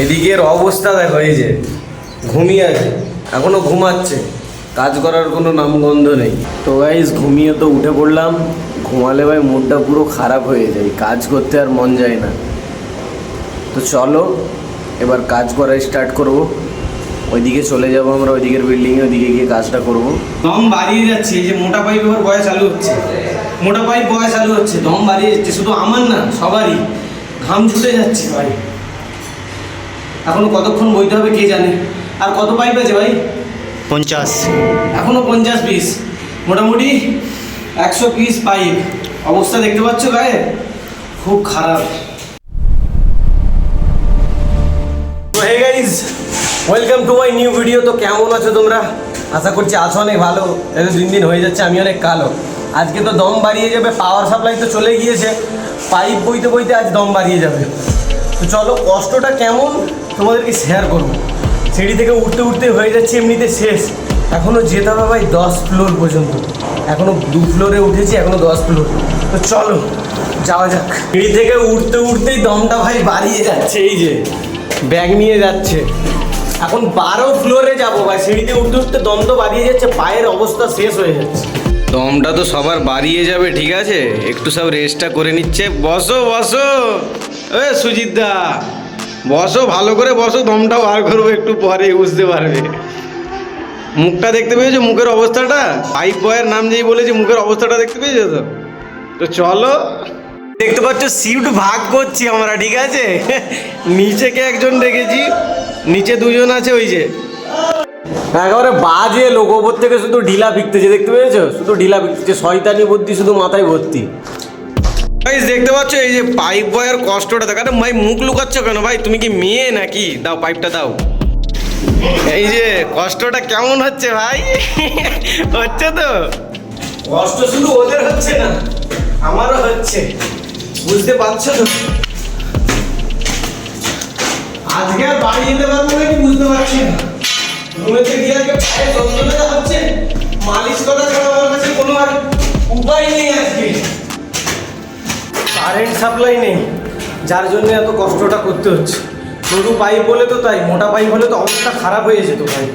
এদিকের অবস্থা দেখো, এই যে ঘুমিয়ে আছে, এখনো ঘুমাচ্ছে, কাজ করার কোনো নামগন্ধ নেই। তো গাইস ঘুমিয়ে তো উঠে পড়লাম, ঘুমালে ভাই মুডটা পুরো খারাপ হয়ে যায়, কাজ করতে আর মন যায় না। তো চলো এবার কাজ করা স্টার্ট করব। ওইদিকে চলে যাবো আমরা, ওইদিকের বিল্ডিংয়ে, ওইদিকে গিয়ে কাজটা করবো। দম বাড়িয়ে যাচ্ছে, এই যে মোটা পাইপ এবার বয়া চালু হচ্ছে, মোটা পাইপ বয়া চালু হচ্ছে, দম বাড়িয়ে যাচ্ছে, শুধু আমার না সবারই, ঘাম ছুটে যাচ্ছে ভাই। এখনো কতক্ষণ বইতে হবে কে জানে। আর কত পাইপ আছে ভাই? 50। এখনো 50 পিস, মোটামুটি 100 পিস পাইপ। অবস্থা দেখতে পাচ্ছ গায়ে, খুব খারাপ। Hey guys, welcome to my new video. তো কেমন আছো তোমরা? আশা করছি আছো অনেক ভালো। এটা দিন দিন হয়ে যাচ্ছে আমি অনেক কালো। আজকে তো দম বাড়িয়ে যাবে, পাওয়ার সাপ্লাই তো চলে গিয়েছে, পাইপ বইতে বইতে আজ দম বাড়িয়ে যাবে। তো চলো কষ্টটা কেমন তোমাদেরকে শেয়ার করবো। সিঁড়ি থেকে উঠতে উঠতে হয়ে যাচ্ছে এমনিতে শেষ, এখনও যেতে হবে ভাই 10 ফ্লোর পর্যন্ত। এখনও 2 ফ্লোরে উঠেছি, এখনও 10 ফ্লোর। তো চলো যাওয়া যাক। সিঁড়ি থেকে উঠতে উঠতেই দমটা ভাই বাড়িয়ে যাচ্ছে, এই যে ব্যাগ নিয়ে যাচ্ছে। এখন 12 ফ্লোরে যাবো ভাই, সিঁড়িতে উঠতে উঠতে দম তো বাড়িয়ে যাচ্ছে, পায়ের অবস্থা শেষ হয়ে যাচ্ছে। দমটা তো সবার বাড়িয়ে যাবে, ঠিক আছে, একটু সব রেস্টটা করে নিচ্ছে। বসো বসো, এ সুজিত দা বসো, ভালো করে বসো, দমটা বার করবো একটু পরে, বুঝতে পারবে। মুখটা দেখতে পেয়েছো, মুখের অবস্থাটা? পাইপ বয়ের নাম যেই বলেছি, মুখের অবস্থাটা দেখতে পেয়েছো তো? তো চলো, দেখতে পাচ্ছ শিফট ভাগ করছি আমরা, ঠিক আছে। নিচে কে একজন রেখেছি, নিচে 2 জন আছে, ওই যে একেবারে বাজে লোক, ওপর থেকে শুধু ঢিলা বিকতেছে, দেখতে পেয়েছো, শুধু ঢিলা বিকতেছে, শয়তানি বুদ্ধি শুধু মাথায় ভর্তি। দেখতে পাচ্ছ এই যে পাইপ বয়ের কষ্টটা দেখ। আরে ভাই মুখ লুকাচ্ছ কেন ভাই, তুমি কি মেয়ে নাকি? দাও পাইপটা দাও। এই যে কষ্টটা কেমন হচ্ছে ভাই? হচ্ছে তো কষ্ট, শুধু ওদের হচ্ছে না আমারও হচ্ছে, বুঝতে পারছো তো? আজকে আর বাড়ি যেতে পারবো নাকি বুঝতে পারছি না। রুমেতে গিয়ে আজকে পায়ে যন্ত্রণা হচ্ছে, মালিশ করা ছাড়া আমার কাছে কোনো আর উপায় নেই। আজকে কারেন্ট সাপ্লাই নেই, যার জন্য এত কষ্টটা করতে হচ্ছে। সরু পাইপ বলে তো তাই, মোটা পাইপ হলে তো অবস্থা খারাপ হয়ে যেত ভাই।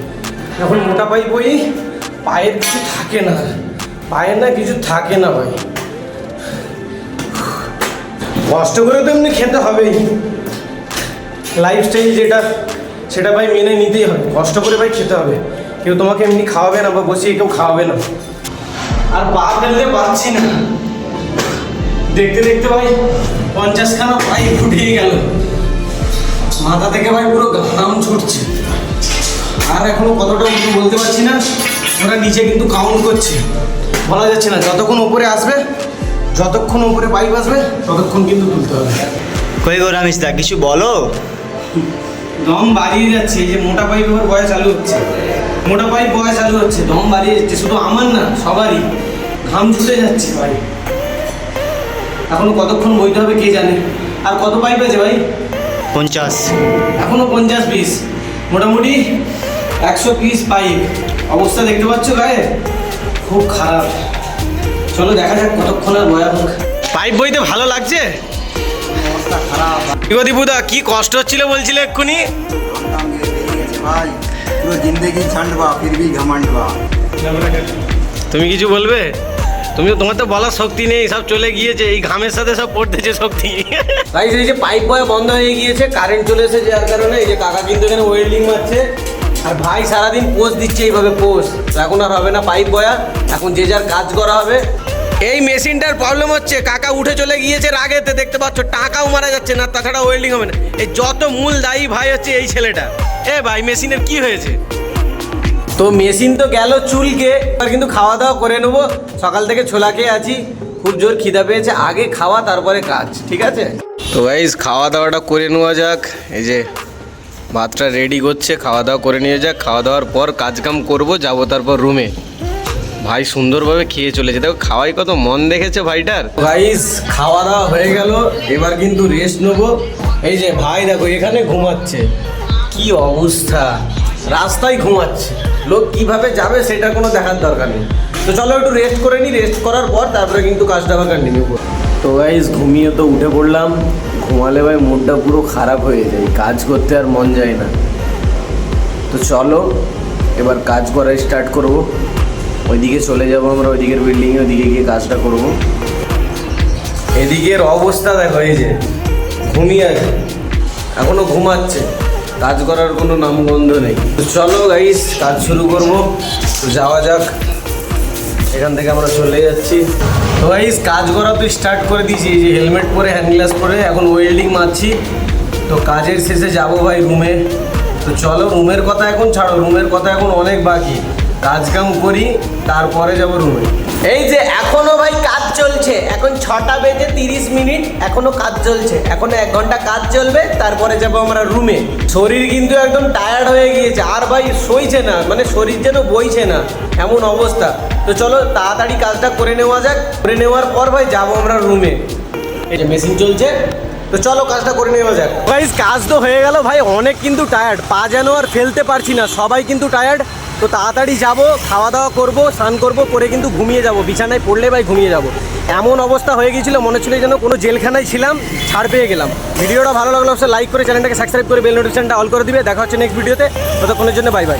এখন মোটা পাইপ ওই পায়ের কিছু থাকে না, পায়ের না কিছু থাকে না ভাই। কষ্ট করে তো এমনি খেতে হবেই, লাইফস্টাইল যেটা সেটা ভাই মেনে নিতেই হবে, কষ্ট করে ভাই খেতে হবে। কেউ তোমাকে এমনি খাওয়াবে না, বা বসিয়ে কেউ খাওয়াবে না। আর পা ফেলতে পারছি না, দেখতে দেখতে ভাই 50খানা পাইপ ফুটিয়ে গেল, মাথা থেকে ভাই পুরো ঘাম ছুটছে। আর এখনো কতটা উঠে বলতে পারছি না, ওরা নিচে কিন্তু কাউন্ট করছে, বলা যাচ্ছে না। যতক্ষণ ওপরে আসবে, যতক্ষণ ওপরে পাইপ আসবে ততক্ষণ কিন্তু তুলতে হবে। কই গো রামিসদা, কিছু বলো। দম বাড়িয়ে যাচ্ছে, এই যে মোটা পাইপ এবার বয়া চালু হচ্ছে, মোটা পাইপ বয়া চালু হচ্ছে, দম বাড়িয়ে যাচ্ছে, শুধু আমার না সবারই, ঘাম ছুটে যাচ্ছে ভাই। এখনো কতক্ষণ বইতে হবে কে জানে। আর কত পাইপ আছে ভাই? 50। এখনো 50 পিস, মোটামুটি 100 পিস পাইপ। অবস্থা দেখতে পাচ্ছ গায়ে, খুব খারাপ। চলো দেখা যাক কতক্ষণ আর বয়া হোক। পাইপ বইতে ভালো লাগছে? অবস্থা খারাপ দীপুদা, কি কষ্ট হচ্ছিল বলছিলে এক্ষুনি? ভাই, পুরো জিন্দগি ছান্ডবা ফির ভি ঘমন্ডবা। তুমি কিছু বলবে? তোমার তো বলার শক্তি নেই, সব চলে গিয়েছে, এই ঘামের সাথে সব পড়তেছে শক্তি। তাই এই যে পাইপ বয় বন্ধ হয়ে গিয়েছে, কারেন্ট চলে এসেছে, যার কারণে এই যে কাকা কিন্তু এখানে ওয়েল্ডিং মারছে, আর ভাই সারাদিন পোস্ট দিচ্ছে এইভাবে পোস্ট। এখন আর হবে না পাইপ বয়া, এখন যে যার কাজ করা হবে। এই মেশিনটার প্রবলেম হচ্ছে, কাকা উঠে চলে গিয়েছে রাগেতে, দেখতে পাচ্ছ, টাকাও মারা যাচ্ছে না, তাছাড়া ওয়েল্ডিং হবে না। এই যত মূল দায়ী ভাই হচ্ছে এই ছেলেটা। ভাই মেশিনের কি হয়েছে? তো মেশিন তো গেল চুলকে, আর কিন্তু খাওয়া দাওয়া করে নেবো। সকাল থেকে ছোলা খেয়ে আছি, খুব জোর খিদা পেয়েছে, আগে খাওয়া তারপরে কাজ, ঠিক আছে? তো গাইস খাওয়া দাওয়াটা করে নেওয়া যাক। এই যে ভাতটা রেডি করছে, খাওয়া দাওয়া করে নিয়ে যাক। খাওয়া দাওয়ার পর কাজ কাম করবো, যাবো তারপর রুমে। ভাই সুন্দরভাবে খেয়ে চলেছে, দেখো খাওয়াই কত মন দেখেছে ভাইটার। গাইস খাওয়া দাওয়া হয়ে গেল, এবার কিন্তু রেস্ট নেবো। এই যে ভাই দেখো এখানে ঘুমাচ্ছে, কি অবস্থা, রাস্তায় ঘুমাচ্ছে। লোক কিভাবে যাবে সেটা কোনো দেখার দরকার নেই। তো চলো একটু রেস্ট করে নিই, রেস্ট করার পর তারপরে কিন্তু কাজটা আবার কন্টিনিউ করবো। তো গাইস ঘুমিয়ে তো উঠে পড়লাম, ঘুমালে ভাই মুডটা পুরো খারাপ হয়ে যায়, কাজ করতে আর মন যায় না। তো চলো এবার কাজ করা স্টার্ট করব। ওইদিকে চলে যাব আমরা, ওইদিকের বিল্ডিংয়ে, ওইদিকে গিয়ে কাজটা করব। এদিকের অবস্থা দেখো, এই যে ঘুমিয়ে আছে, এখনো ঘুমাচ্ছে, কাজ করার কোনো নামগন্ধ নেই। তো চলো গাইস কাজ শুরু করব, তো যাওয়া যাক। এখান থেকে আমরা চলে যাচ্ছি। তো গাইস কাজ করা তো স্টার্ট করে দিয়েছি, এই যে হেলমেট পরে, হ্যান্ড গ্লাস পরে এখন ওয়েল্ডিং মারছি। তো কাজের শেষে যাব ভাই রুমে। তো চলো রুমের কথা এখন ছাড়ো, রুমের কথা এখন অনেক বাকি, কাজ কাম করি তারপরে যাব রুমে। এই যে এখনো ভাই কাজ চলছে, এখন 6টা বেজে 30 মিনিট, এখনো কাজ চলছে, এখনো 1 ঘন্টা কাজ চলবে, তারপরে যাব আমরা রুমে। শরীর কিন্তু একদম টায়ার্ড হয়ে গিয়েছে, আর ভাই সইছে না, মানে শরীর যেন বইছে না এমন অবস্থা। তো চলো তাড়াতাড়ি কাজটা করে নেওয়া যাক, করে নেওয়ার পর ভাই যাবো আমরা রুমে। এই যে মেশিন চলছে, তো চলো কাজটা করে নেওয়া যাক। গাইস কাজ তো হয়ে গেল ভাই, অনেক কিন্তু টায়ার্ড, পা যেন আর ফেলতে পারছি না, সবাই কিন্তু টায়ার্ড। তো তাড়াতাড়ি যাব, খাওয়া দাওয়া করবো, স্নান করবো, করে কিন্তু ঘুমিয়ে যাব, বিছানায় পড়লে ভাই ঘুমিয়ে যাব। এমন অবস্থা হয়ে গিয়েছিল, মনে হচ্ছিল যেন কোনো জেলখানায় ছিলাম, ছাড় পেয়ে গেলাম। ভিডিওটা ভালো লাগলো অবশ্যই লাইক করে চ্যানেলটাকে সাবস্ক্রাইব করে বেল নোটিফিকেশনটা অল করে দিবে। দেখা হচ্ছে নেক্সট ভিডিওতে, ততক্ষণের জন্য বাই বাই।